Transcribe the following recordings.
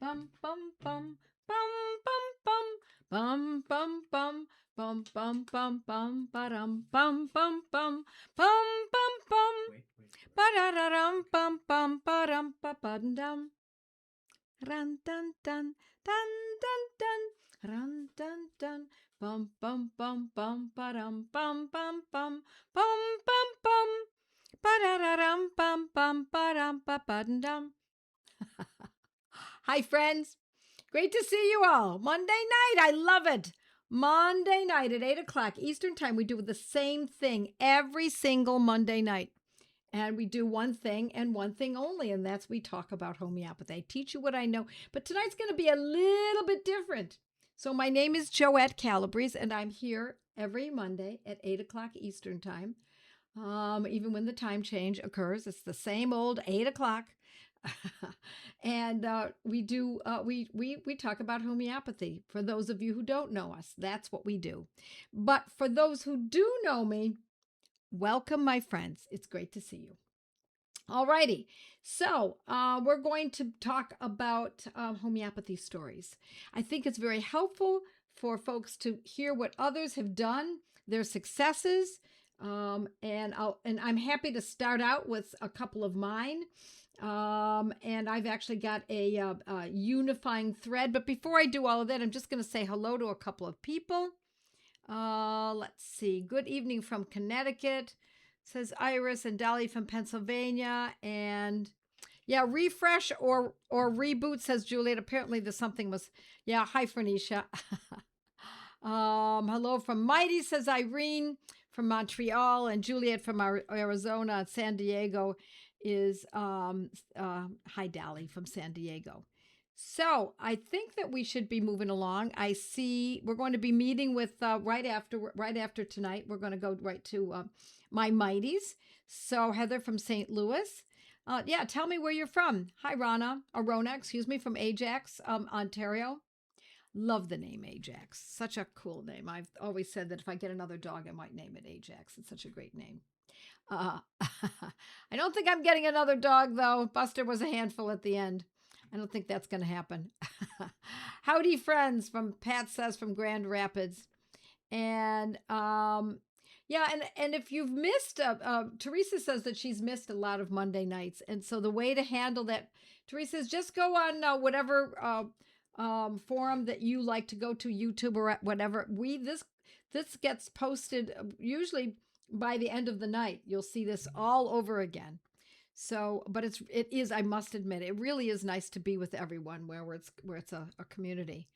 bum bum bum bum bum bum bum bum bum bum bum ba-dum bum bum bum bum bum bum ba-da-da-dum bum bum ba-dum ba-ba-dum ran dun dun dun dun dun ran dun dun bum bum bum bum ba-dum bum bum bum bum bum bum ba-da-da-dum bum bum ba-dum ba-ba-dum. Hi, friends. Great to see you all. Monday night. I love it. Monday night at 8 o'clock Eastern Time. We do the same thing every single Monday night. And we do one thing and one thing only, and that's we talk about homeopathy. I teach you what I know, but tonight's going to be a little bit different. So my name is Joette Calabrese, and I'm here every Monday at 8 o'clock Eastern Time. Even when the time change occurs, it's the same old 8 o'clock. And we talk about homeopathy. For those of you who don't know us, that's what we do. But for those who do know me, welcome, my friends. It's great to see you. Alrighty, so we're going to talk about homeopathy stories. I think it's very helpful for folks to hear what others have done, their successes, and I'm happy to start out with a couple of mine. And I've actually got a unifying thread. But before I do all of that, I'm just going to say hello to a couple of people. Let's see. Good evening from Connecticut, says Iris, and Dolly from Pennsylvania. And yeah, refresh or reboot, says Juliet. Apparently there's something was, yeah, hi, Phoenicia. Hello from Mighty, says Irene from Montreal, and Juliet from Arizona, and San Diego is hi, Dolly from San Diego. So I think that we should be moving along. I see we're going to be meeting with right after tonight. We're going to go right to my Mighties. So Heather from St. Louis. Yeah, tell me where you're from. Hi, Rona, excuse me, from Ajax, Ontario. Love the name Ajax. Such a cool name. I've always said that if I get another dog, I might name it Ajax. It's such a great name. I don't think I'm getting another dog, though. Buster was a handful at the end. I don't think that's going to happen. Howdy, friends, from Pat says from Grand Rapids. And yeah, and if you've missed, Teresa says that she's missed a lot of Monday nights. And so the way to handle that, Teresa, is just go on whatever forum that you like to go to, YouTube or whatever. This gets posted usually by the end of the night. You'll see this all over again. So, but it is, I must admit, it really is nice to be with everyone where it's a community.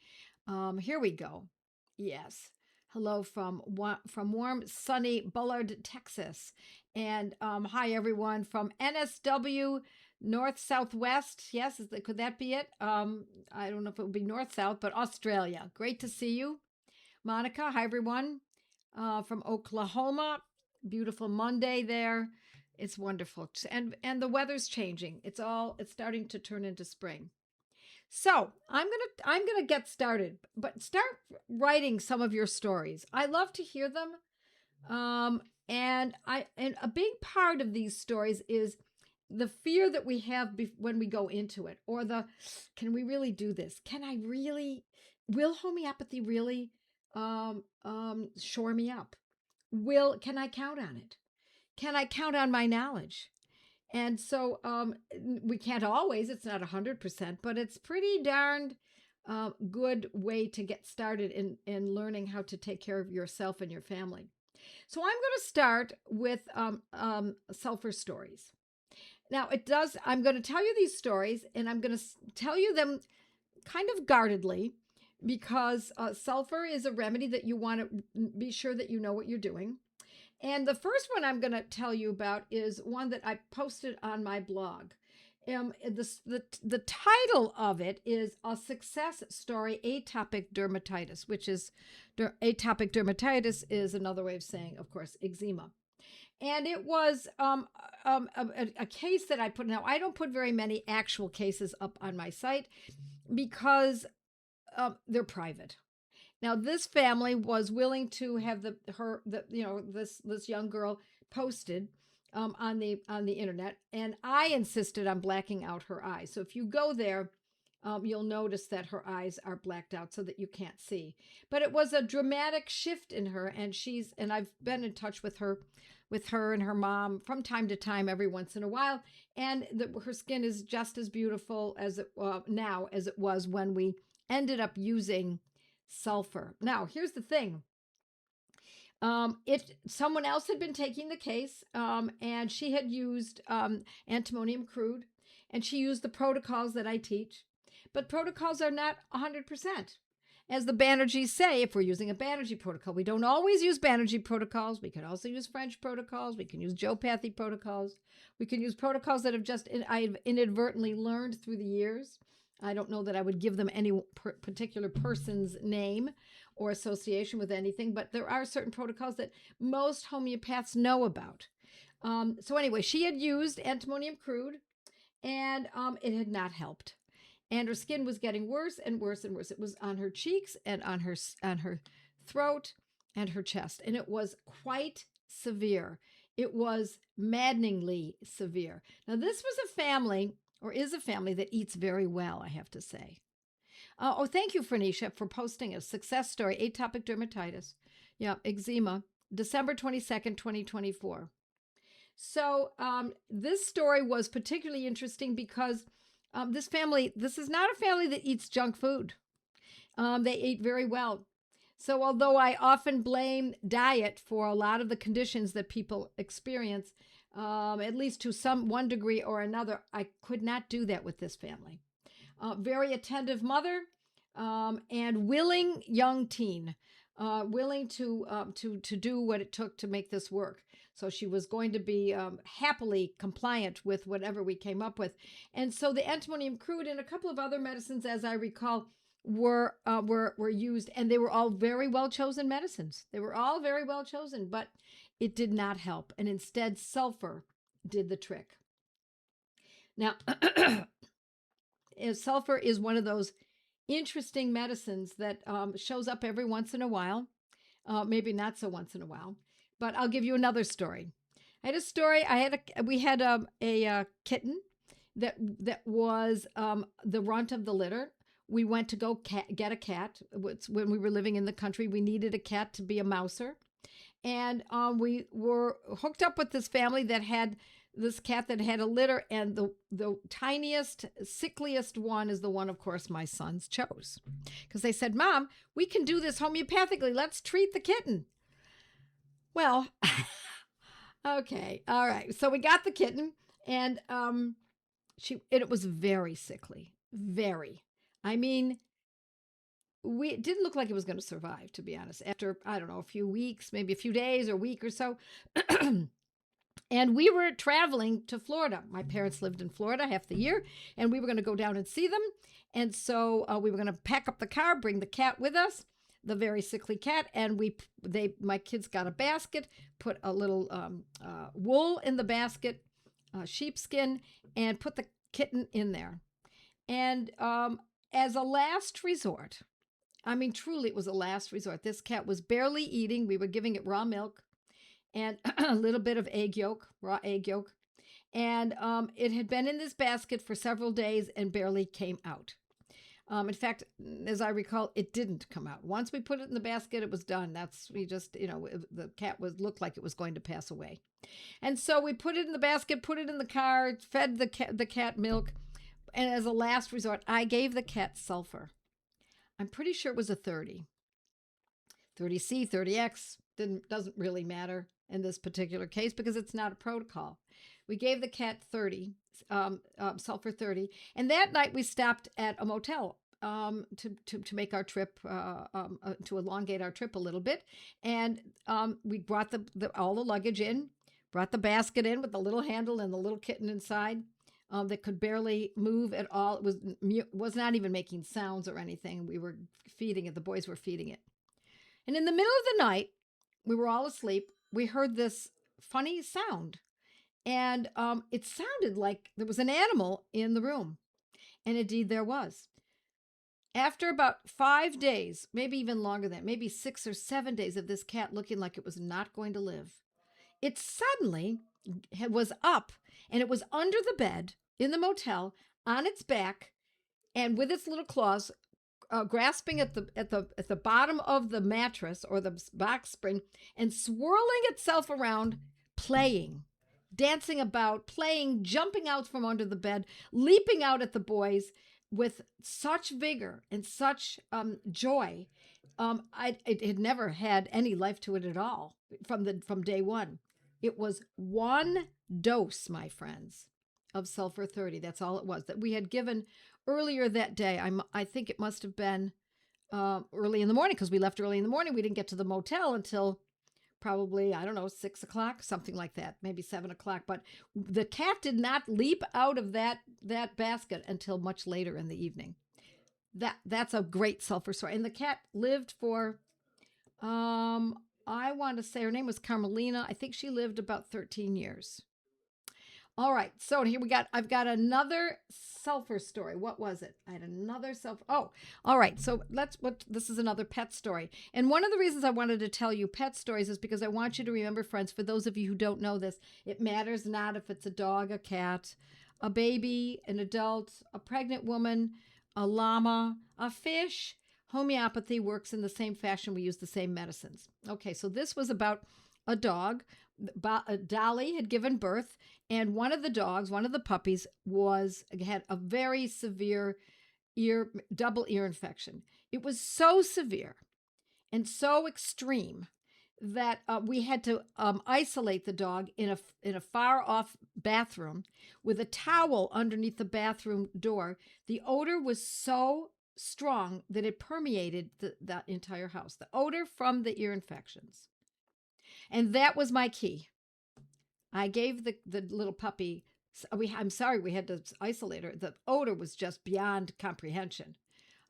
Here we go. Yes. Hello from warm, sunny Bullard, Texas. And hi, everyone from NSW, North Southwest. Yes, could that be it? I don't know if it would be North South, but Australia. Great to see you. Monica, hi, everyone. From Oklahoma. Beautiful Monday there. It's wonderful. And the weather's changing. It's starting to turn into spring. So I'm gonna get started, but start writing some of your stories. I love to hear them. And a big part of these stories is the fear that we have when we go into it, or can we really do this? Will homeopathy really shore me up? Can I count on it? Can I count on my knowledge? And so we can't always, it's not 100%, but it's pretty darned good way to get started in learning how to take care of yourself and your family. So I'm going to start with sulfur stories. Now I'm going to tell you these stories, and I'm going to tell you them kind of guardedly, because sulfur is a remedy that you want to be sure that you know what you're doing. And the first one I'm going to tell you about is one that I posted on my blog. The title of it is A Success Story, Atopic Dermatitis, which is atopic dermatitis is another way of saying, of course, eczema. And it was a case that I put. Now, I don't put very many actual cases up on my site because they're private. Now, this family was willing to have this young girl posted on the internet, and I insisted on blacking out her eyes. So if you go there, you'll notice that her eyes are blacked out so that you can't see. But it was a dramatic shift in her, and I've been in touch with her and her mom from time to time, every once in a while, and her skin is just as beautiful as it now as it was when we ended up using sulfur. Now, here's the thing. If someone else had been taking the case, and she had used antimonium crude, and she used the protocols that I teach, but protocols are not 100%. As the Banerjees say, if we're using a Banerjee protocol, we don't always use Banerjee protocols. We can also use French protocols. We can use Joepathy protocols. We can use protocols that I've inadvertently learned through the years. I don't know that I would give them any particular person's name or association with anything, but there are certain protocols that most homeopaths know about. So anyway, she had used antimonium crude, and it had not helped. And her skin was getting worse and worse and worse. It was on her cheeks and on her throat and her chest, and it was quite severe. It was maddeningly severe. Now, this was a family, or is a family, that eats very well, I have to say. Thank you, Fernisha, for posting a success story. Atopic dermatitis. Yeah, eczema. December 22nd, 2024. So this story was particularly interesting because this is not a family that eats junk food. They eat very well. So although I often blame diet for a lot of the conditions that people experience, at least to one degree or another, I could not do that with this family. Very attentive mother, and willing young teen, willing to do what it took to make this work. So she was going to be happily compliant with whatever we came up with. And so the antimonium crude and a couple of other medicines, as I recall, were used, and they were all very well chosen medicines. They were all very well chosen, but it did not help. And instead, sulfur did the trick. Now, sulfur is one of those interesting medicines that shows up every once in a while, maybe not so once in a while. But I'll give you another story. I had a story. We had a kitten that was the runt of the litter. We went to go get a cat. When we were living in the country, we needed a cat to be a mouser, and we were hooked up with this family that had this cat that had a litter, and the tiniest, sickliest one is the one, of course, my sons chose, because they said, "Mom, we can do this homeopathically. Let's treat the kitten." Well, okay, all right. So we got the kitten, and it was very sickly, very. I mean, it didn't look like it was going to survive, to be honest. After, I don't know, a few weeks, maybe a few days or a week or so. And we were traveling to Florida. My parents lived in Florida half the year, and we were going to go down and see them. And so we were going to pack up the car, bring the cat with us, the very sickly cat, and my kids got a basket, put a little wool in the basket, sheepskin, and put the kitten in there. And as a last resort, I mean, truly, it was a last resort. This cat was barely eating. We were giving it raw milk and a little bit of raw egg yolk. And it had been in this basket for several days and barely came out. In fact, as I recall, it didn't come out. Once we put it in the basket, it was done. The cat looked like it was going to pass away. And so we put it in the basket, put it in the car, fed the cat milk. And as a last resort, I gave the cat sulfur. I'm pretty sure it was a 30. 30C, 30X, doesn't really matter in this particular case because it's not a protocol. We gave the cat 30, sulfur 30. And that night we stopped at a motel to make our trip, to elongate our trip a little bit. And we brought all the luggage in, brought the basket in with the little handle and the little kitten inside that could barely move at all. It was not even making sounds or anything. We were feeding it. The boys were feeding it. And in the middle of the night, we were all asleep. We heard this funny sound. And it sounded like there was an animal in the room. And indeed there was. After about 5 days, maybe even longer than that, maybe 6 or 7 days of this cat looking like it was not going to live, it suddenly was up, and it was under the bed in the motel on its back, and with its little claws, grasping at the bottom of the mattress or the box spring and swirling itself around, playing, dancing about, playing, jumping out from under the bed, leaping out at the boys with such vigor and such joy. It had never had any life to it at all from day one. It was one dose, my friends, of sulfur 30. That's all it was that we had given earlier that day. I think it must have been early in the morning because we left early in the morning. We didn't get to the motel until probably, I don't know, 6 o'clock, something like that, maybe 7 o'clock. But the cat did not leap out of that basket until much later in the evening. That's a great sulfur story. And the cat lived for, I want to say her name was Carmelina. I think she lived about 13 years. All right, so here I've got another sulfur story. What was it? I had another sulfur. Oh, all right. So this is another pet story. And one of the reasons I wanted to tell you pet stories is because I want you to remember, friends, for those of you who don't know this, it matters not if it's a dog, a cat, a baby, an adult, a pregnant woman, a llama, a fish. Homeopathy works in the same fashion. We use the same medicines. Okay, so this was about a dog. Dolly had given birth, and one of the puppies had a very severe double ear infection. It was so severe and so extreme that we had to isolate the dog in a far off bathroom with a towel underneath the bathroom door. The odor was so strong that it permeated the entire house. The odor from the ear infections. And that was my key. I gave the little puppy, I'm sorry we had to isolate her. The odor was just beyond comprehension.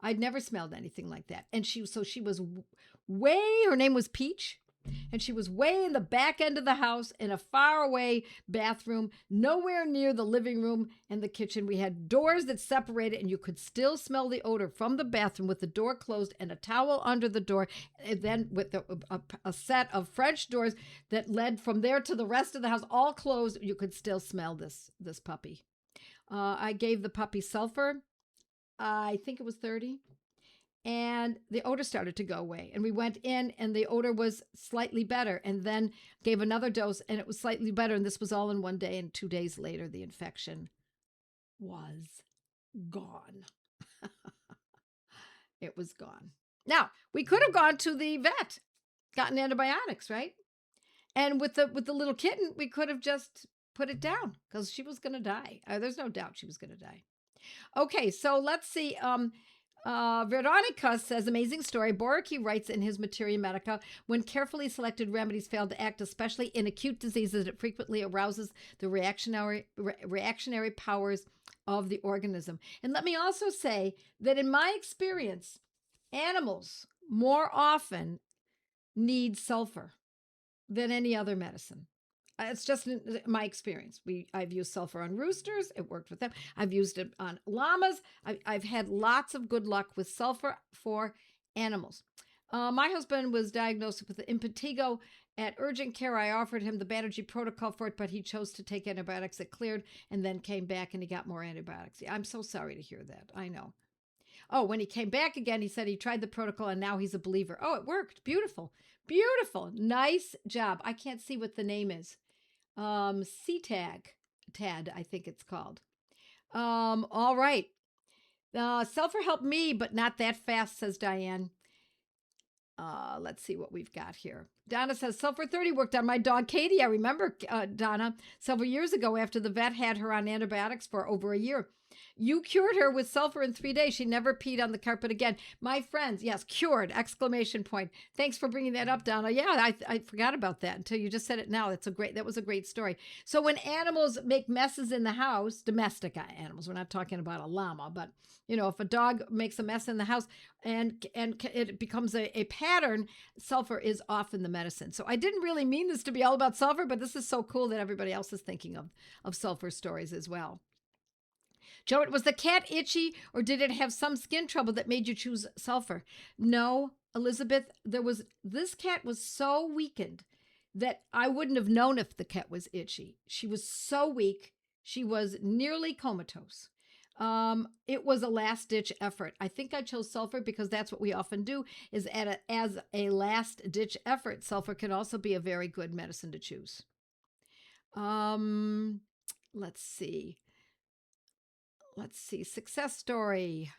I'd never smelled anything like that. And she was her name was Peach. And she was way in the back end of the house in a faraway bathroom, nowhere near the living room and the kitchen. We had doors that separated, and you could still smell the odor from the bathroom with the door closed and a towel under the door. And then with a set of French doors that led from there to the rest of the house, all closed, you could still smell this puppy. I gave the puppy sulfur. I think it was 30. And the odor started to go away. And we went in, and the odor was slightly better, and then gave another dose, and it was slightly better. And this was all in one day. And 2 days later, the infection was gone. It was gone. Now, we could have gone to the vet, gotten antibiotics, right? And with the little kitten, we could have just put it down because she was going to die. There's no doubt she was going to die. Okay, so let's see. Veronica says, amazing story. Boricki writes in his Materia Medica, when carefully selected remedies fail to act, especially in acute diseases, it frequently arouses the reactionary powers of the organism. And let me also say that in my experience, animals more often need sulfur than any other medicine. It's just my experience. I've used sulfur on roosters. It worked with them. I've used it on llamas. I've had lots of good luck with sulfur for animals. My husband was diagnosed with impetigo. At urgent care, I offered him the Banerjee protocol for it, but he chose to take antibiotics. It cleared and then came back and he got more antibiotics. I'm so sorry to hear that. I know. Oh, when he came back again, he said he tried the protocol and now he's a believer. Oh, it worked. Beautiful. Beautiful. Nice job. I can't see what the name is. TAD, I think it's called. All right. Sulfur helped me, but not that fast, says Diane. Let's see what we've got here. Donna says, sulfur 30 worked on my dog, Katie. I remember, Donna, several years ago after the vet had her on antibiotics for over a year. You cured her with sulfur in 3 days. She never peed on the carpet again. My friends, yes, cured, exclamation point. Thanks for bringing that up, Donna. Yeah, I forgot about that until you just said it now. That was a great story. So when animals make messes in the house, domestic animals, we're not talking about a llama, but if a dog makes a mess in the house and it becomes a pattern, sulfur is often the medicine. So I didn't really mean this to be all about sulfur, but this is so cool that everybody else is thinking of sulfur stories as well. Joette, was the cat itchy or did it have some skin trouble that made you choose sulfur? No, Elizabeth, this cat was so weakened that I wouldn't have known if the cat was itchy. She was so weak. She was nearly comatose. It was a last-ditch effort. I think I chose sulfur because that's what we often do is as a last-ditch effort. Sulfur can also be a very good medicine to choose. Let's see. Success story.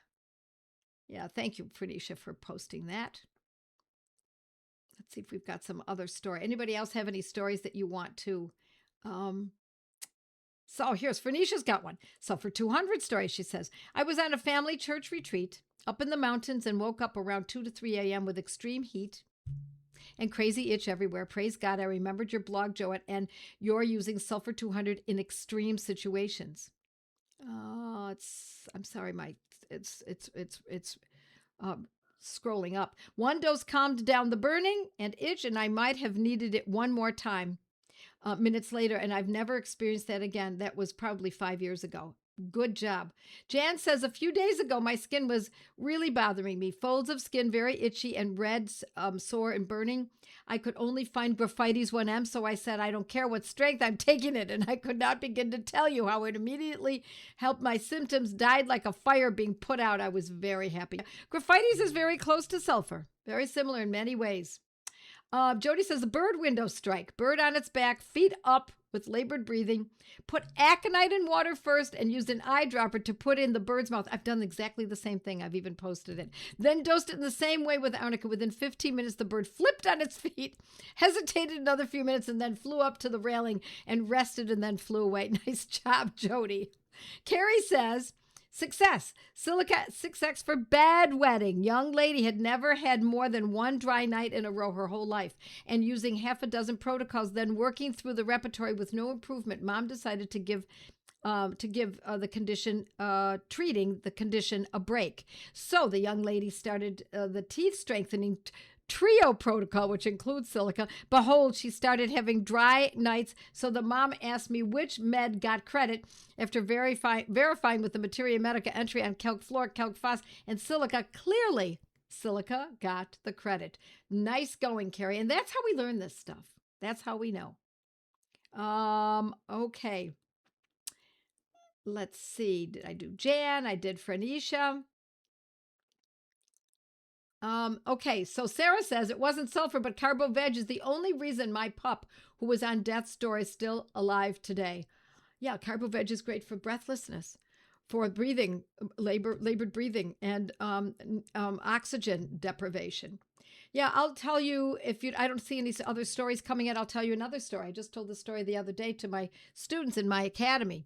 Yeah, thank you, Phoenicia, for posting that. Let's see if we've got some other story. Anybody else have any stories that you want to? So here's Phoenicia's got one. So for 200 stories, she says, I was on a family church retreat up in the mountains and woke up around 2 to 3 a.m. with extreme heat and crazy itch everywhere. Praise God, I remembered your blog, Joette, and you're using Sulfur 200 in extreme situations. Oh, I'm sorry, it's scrolling up. One dose calmed down the burning and itch, and I might have needed it one more time minutes later, and I've never experienced that again. That was probably 5 years ago. Good job. Jan says, a few days ago, my skin was really bothering me. Folds of skin, very itchy and red, sore and burning. I could only find Graphite's 1M, so I said, I don't care what strength, I'm taking it. And I could not begin to tell you how it immediately helped. My symptoms died like a fire being put out. I was very happy. Graphite's is very close to sulfur, very similar in many ways. Jody says, a bird window strike. Bird on its back, feet up with labored breathing. Put aconite in water first and used an eyedropper to put in the bird's mouth. I've done exactly the same thing. I've even posted it. Then dosed it in the same way with arnica. Within 15 minutes, the bird flipped on its feet, hesitated another few minutes, and then flew up to the railing and rested and then flew away. Nice job, Jody. Carrie says, success. Silica 6X for bedwetting. Young lady had never had more than one dry night in a row her whole life. And using half a dozen protocols, then working through the repertory with no improvement, mom decided to give the condition, treating the condition a break. So the young lady started the teeth strengthening trio protocol, which includes silica. Behold, she started having dry nights. So the mom asked me which med got credit. After verifying with the Materia Medica entry on calc fluor, calc phos, and silica, clearly silica got the credit. Nice going, Carrie. And that's how we learn this stuff. That's how we know. Okay. Let's see. Did I do Jan? I did Phoenicia. Okay, so Sarah says it wasn't sulfur, but carbo-veg is the only reason my pup, who was on death's door, is still alive today. Yeah, carbo-veg is great for breathlessness, for breathing, labored breathing, and oxygen deprivation. Yeah, I'll tell you, I don't see any other stories coming in, I'll tell you another story. I just told the story the other day to my students in my academy.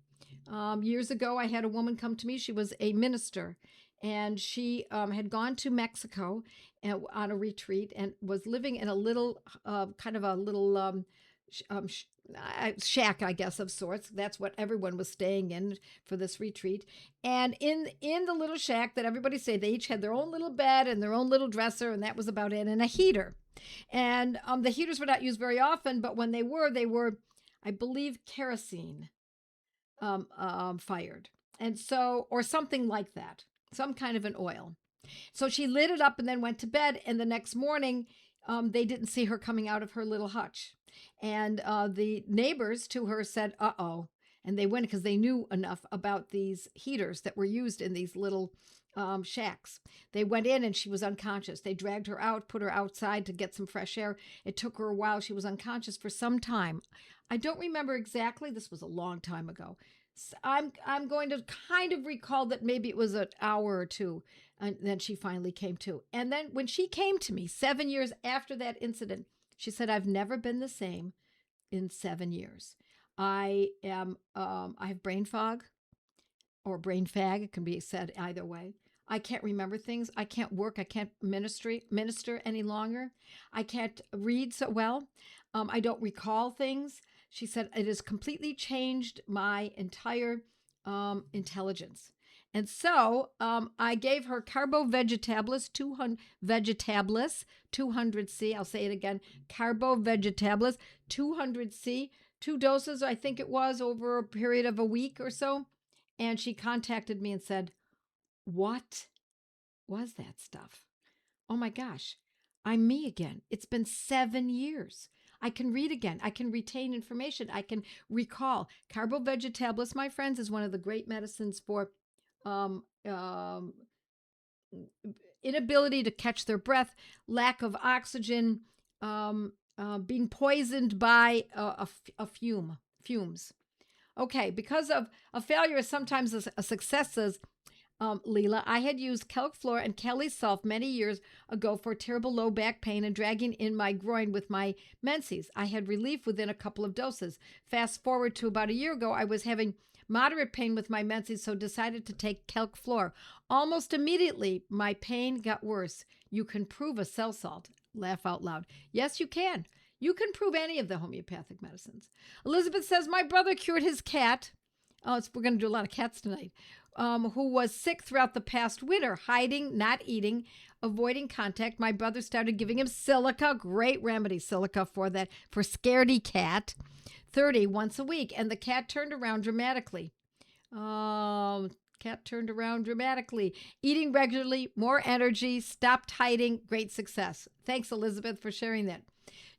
Years ago, I had a woman come to me. She was a minister, and she had gone to Mexico on a retreat and was living in a little, shack, I guess, of sorts. That's what everyone was staying in for this retreat. And in the little shack that everybody stayed, they each had their own little bed and their own little dresser, and that was about it, and a heater. And the heaters were not used very often, but when they were, I believe, kerosene fired. And so, or something like that, some kind of an oil. So she lit it up and then went to bed. And the next morning, they didn't see her coming out of her little hutch. And the neighbors to her said, uh-oh. And they went because they knew enough about these heaters that were used in these little shacks. They went in and she was unconscious. They dragged her out, put her outside to get some fresh air. It took her a while. She was unconscious for some time. I don't remember exactly. This was a long time ago. So I'm going to kind of recall that maybe it was an hour or two, and then she finally came to. And then when she came to me 7 years after that incident, she said, I've never been the same in 7 years. I have brain fog or brain fag. It can be said either way. I can't remember things. I can't work. I can't minister any longer. I can't read so well. I don't recall things. She said, it has completely changed my entire intelligence. And so I gave her Carbo-Vegetablus 200C. I'll say it again, Carbo-Vegetablus 200C. 2 doses, I think it was, over a period of a week or so. And she contacted me and said, what was that stuff? Oh my gosh, I'm me again. It's been 7 years. I can read again. I can retain information. I can recall. Carbo-Vegetablus, my friends, is one of the great medicines for um, um, inability to catch their breath, lack of oxygen, being poisoned by fumes. Okay, because of a failure is sometimes a success, says Leela. I had used kelp floor and Kelly Sulph many years ago for terrible low back pain and dragging in my groin with my menses. I had relief within a couple of doses. Fast forward to about a year ago, I was having moderate pain with my menses, so decided to take kelp floor. Almost immediately, my pain got worse. You can prove a cell salt. Laugh out loud. Yes, you can. You can prove any of the homeopathic medicines. Elizabeth says, my brother cured his cat. Oh, we're going to do a lot of cats tonight. Who was sick throughout the past winter, hiding, not eating, avoiding contact. My brother started giving him silica, great remedy, silica for that, for scaredy cat, 30 once a week. And the cat turned around dramatically. Eating regularly, more energy, stopped hiding, great success. Thanks, Elizabeth, for sharing that.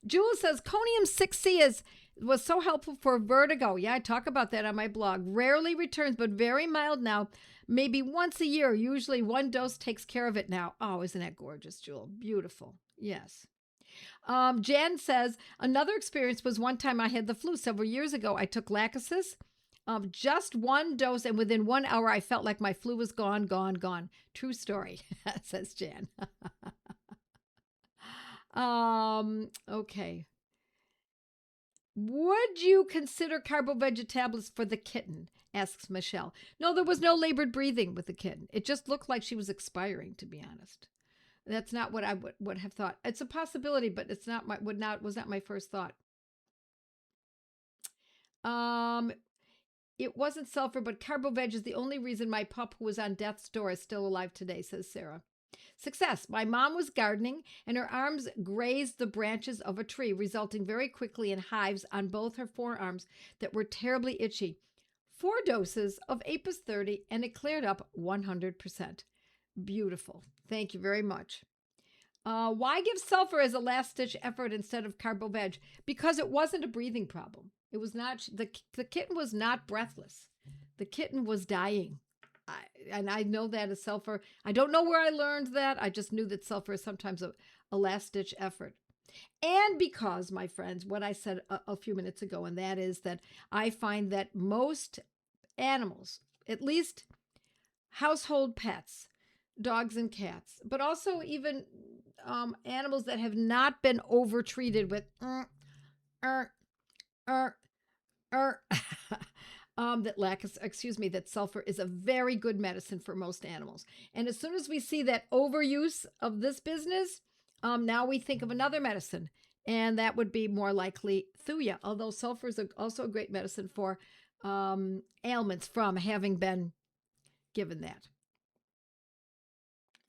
Jewel says, Conium 6C was so helpful for vertigo. Yeah, I talk about that on my blog. Rarely returns, but very mild now. Maybe once a year. Usually one dose takes care of it now. Oh, isn't that gorgeous, Jewel? Beautiful. Yes. Jan says, another experience was one time I had the flu several years ago. I took Laxasis, just one dose, and within 1 hour, I felt like my flu was gone. True story, says Jan. Okay. Would you consider carbo-veg tablets for the kitten? Asks Michelle. No, there was no labored breathing with the kitten. It just looked like she was expiring, to be honest. That's not what I would have thought. It's a possibility, but it's not was not my first thought. It wasn't sulfur, but carbo-veg is the only reason my pup who was on death's door is still alive today, says Sarah. Success. My mom was gardening and her arms grazed the branches of a tree, resulting very quickly in hives on both her forearms that were terribly itchy. 4 doses of Apis 30 and it cleared up 100%. Beautiful. Thank you very much. Why give sulfur as a last-ditch effort instead of carbo-veg? Because it wasn't a breathing problem. It was not, the kitten was not breathless. The kitten was dying. And I know that as sulfur. I don't know where I learned that. I just knew that sulfur is sometimes a last-ditch effort. And because, my friends, what I said a few minutes ago, and that is that I find that most animals, at least household pets, dogs and cats, but also even animals that have not been over-treated with that sulfur is a very good medicine for most animals. And as soon as we see that overuse of this business, now we think of another medicine, and that would be more likely thuya, although sulfur is also a great medicine for ailments from having been given that.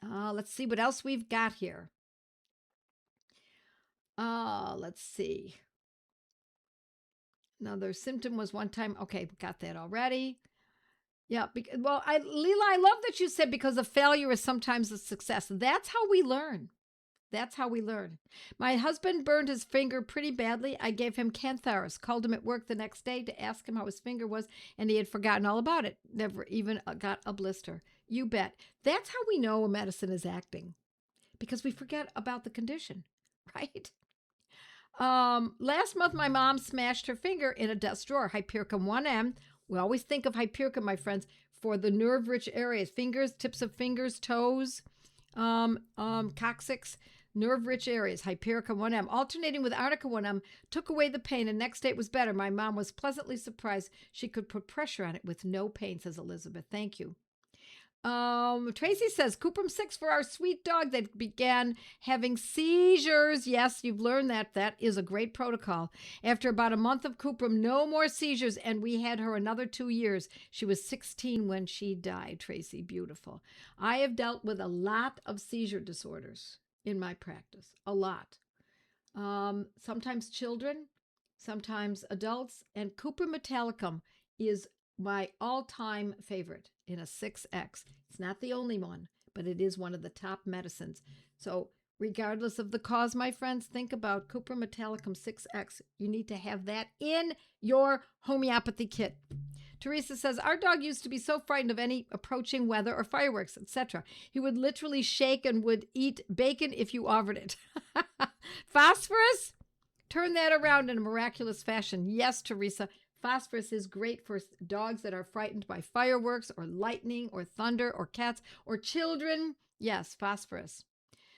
Let's see what else we've got here. Let's see. Another symptom was one time. Okay, got that already. Yeah. Leela, I love that you said because a failure is sometimes a success. That's how we learn. My husband burned his finger pretty badly. I gave him Cantharis, called him at work the next day to ask him how his finger was, and he had forgotten all about it. Never even got a blister. You bet. That's how we know a medicine is acting, because we forget about the condition, right? Last month, my mom smashed her finger in a desk drawer. Hypericum 1M. We always think of Hypericum, my friends, for the nerve-rich areas. Fingers, tips of fingers, toes, coccyx, nerve-rich areas. Hypericum 1M. Alternating with Arnica 1M took away the pain, and next day it was better. My mom was pleasantly surprised she could put pressure on it with no pain, says Elizabeth. Thank you. Tracy says, Cuprum 6 for our sweet dog that began having seizures. Yes, you've learned that. That is a great protocol. After about a month of Cuprum, no more seizures, and we had her another 2 years. She was 16 when she died, Tracy. Beautiful. I have dealt with a lot of seizure disorders in my practice. A lot. Sometimes children, sometimes adults, and Cuprum metallicum is my all-time favorite in a 6X. It's not the only one, but it is one of the top medicines. So regardless of the cause, my friends, think about Cuprum metallicum 6X. You need to have that in your homeopathy kit. Teresa says, our dog used to be so frightened of any approaching weather or fireworks, etc. He would literally shake and would eat bacon if you offered it. Phosphorus? Turn that around in a miraculous fashion. Yes, Teresa. Phosphorus is great for dogs that are frightened by fireworks or lightning or thunder or cats or children. Yes, phosphorus.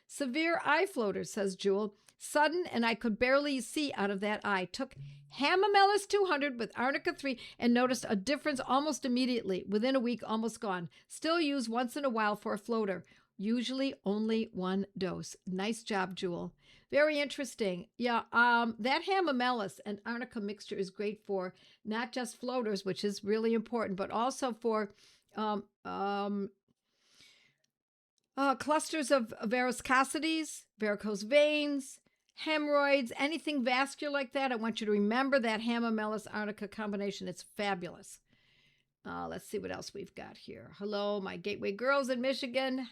Severe eye floaters, says Jewel. Sudden, and I could barely see out of that eye. Took Hamamelis 200 with Arnica 3 and noticed a difference almost immediately. Within a week, almost gone. Still use once in a while for a floater. Usually only 1 dose. Nice job, Jewel. Very interesting. Yeah, that Hamamelis and Arnica mixture is great for not just floaters, which is really important, but also for clusters of varicosities, varicose veins, hemorrhoids, anything vascular like that. I want you to remember that Hamamelis Arnica combination. It's fabulous. Let's see what else we've got here. Hello, my Gateway girls in Michigan.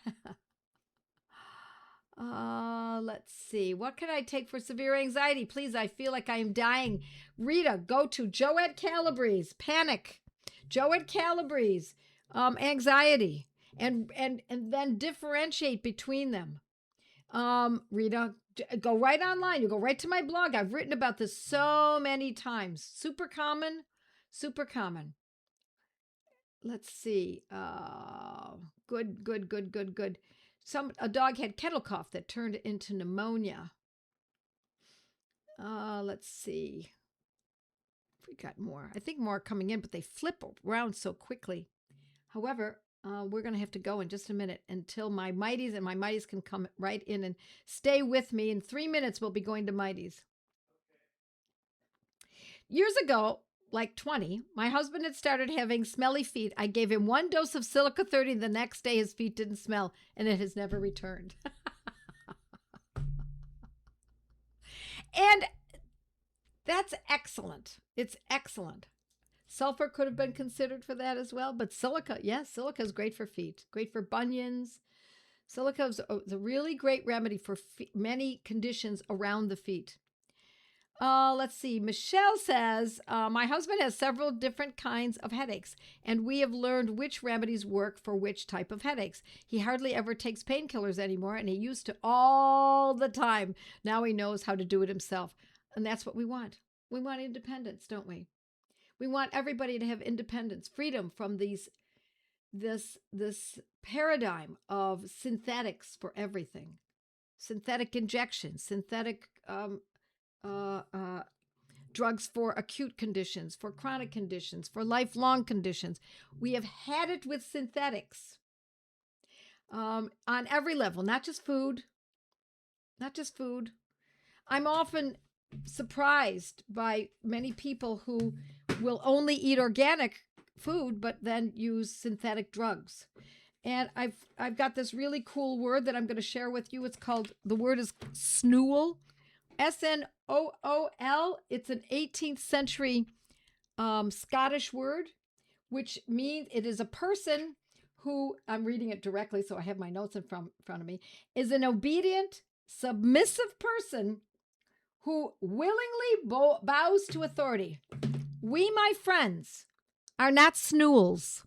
Let's see. What can I take for severe anxiety? Please, I feel like I am dying. Rita, go to Joette Calabrese, panic. Joette Calabrese, anxiety. And then differentiate between them. Rita, go right online. You go right to my blog. I've written about this so many times. Super common, super common. Let's see. Good. A dog had kennel cough that turned into pneumonia. Let's see. We got more. I think more coming in, but they flip around so quickly. However, we're going to have to go in just a minute until my Mighties and my Mighties can come right in and stay with me. In 3 minutes, we'll be going to Mighties. Years ago, like 20, my husband had started having smelly feet. I gave him 1 dose of Silica 30. The next day, his feet didn't smell, and it has never returned. And that's excellent. It's excellent. Sulfur could have been considered for that as well, but silica, yes, silica is great for feet, great for bunions. Silica is a really great remedy for many conditions around the feet. Let's see. Michelle says, my husband has several different kinds of headaches, and we have learned which remedies work for which type of headaches. He hardly ever takes painkillers anymore, and he used to all the time. Now he knows how to do it himself, and that's what we want. We want independence, don't we? We want everybody to have independence, freedom from this paradigm of synthetics for everything, synthetic injections, synthetic drugs for acute conditions, for chronic conditions, for lifelong conditions. We have had it with synthetics on every level, not just food. I'm often surprised by many people who will only eat organic food, but then use synthetic drugs. And I've got this really cool word that I'm going to share with you. The word is snool, S-N-O-O-L. It's an 18th century Scottish word, which means it is a person who, I'm reading it directly, so I have my notes in front of me, is an obedient, submissive person who willingly bows to authority. We, my friends, are not snools.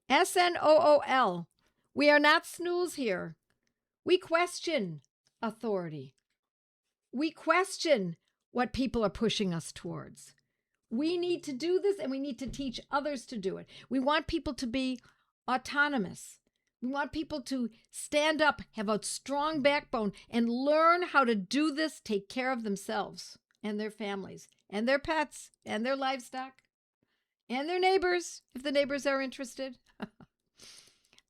S-N-O-O-L. We are not snools here. We question authority. We question what people are pushing us towards. We need to do this, and we need to teach others to do it. We want people to be autonomous. We want people to stand up, have a strong backbone, and learn how to do this, take care of themselves and their families and their pets and their livestock and their neighbors, if the neighbors are interested.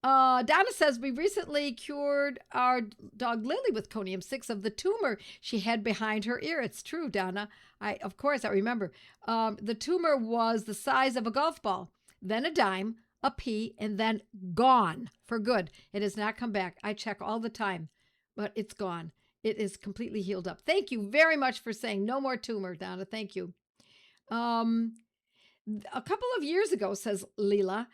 Donna says, we recently cured our dog Lily with Conium-6 of the tumor she had behind her ear. It's true, Donna. Of course, I remember. The tumor was the size of a golf ball, then a dime, a pea, and then gone for good. It has not come back. I check all the time, but it's gone. It is completely healed up. Thank you very much for saying no more tumor, Donna. Thank you. A couple of years ago, says Leela,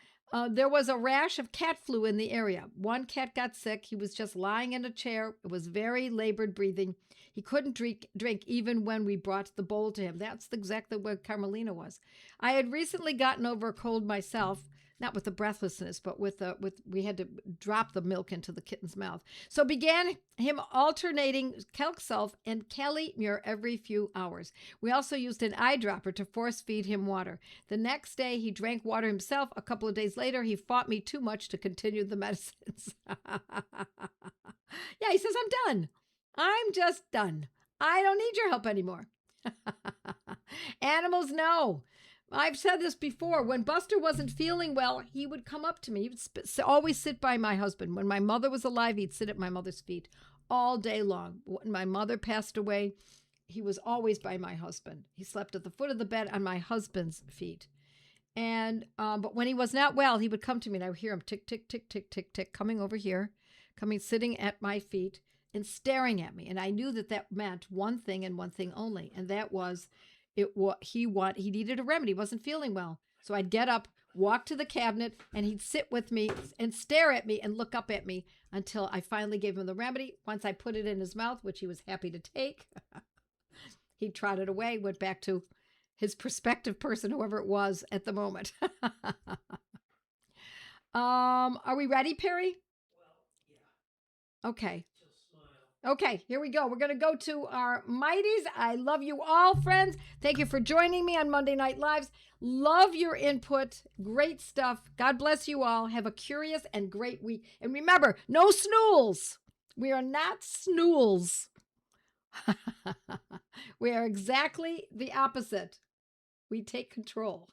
There was a rash of cat flu in the area. One cat got sick. He was just lying in a chair. It was very labored breathing. He couldn't drink even when we brought the bowl to him. That's exactly what Carmelina was. I had recently gotten over a cold myself, not with the breathlessness, but with we had to drop the milk into the kitten's mouth. So began him alternating Kelk Sulf and Kelly Muir every few hours. We also used an eyedropper to force feed him water. The next day he drank water himself. A couple of days later he fought me too much to continue the medicines. Yeah, he says, I'm done. I'm just done. I don't need your help anymore. Animals know. I've said this before. When Buster wasn't feeling well, he would come up to me. He would always sit by my husband. When my mother was alive, he'd sit at my mother's feet all day long. When my mother passed away, he was always by my husband. He slept at the foot of the bed on my husband's feet. And but when he was not well, he would come to me, and I would hear him tick, tick, tick, tick, tick, tick, coming over here, sitting at my feet and staring at me. And I knew that meant one thing and one thing only, and that was he needed a remedy. He wasn't feeling well. So I'd get up, walk to the cabinet, and he'd sit with me and stare at me and look up at me until I finally gave him the remedy. Once I put it in his mouth, which he was happy to take, he trotted away, went back to his prospective person, whoever it was at the moment. Are we ready, Perry? Okay. Okay, here we go. We're going to go to our mighties. I love you all, friends. Thank you for joining me on Monday Night Lives. Love your input. Great stuff. God bless you all. Have a curious and great week. And remember, no snools. We are not snools. We are exactly the opposite. We take control.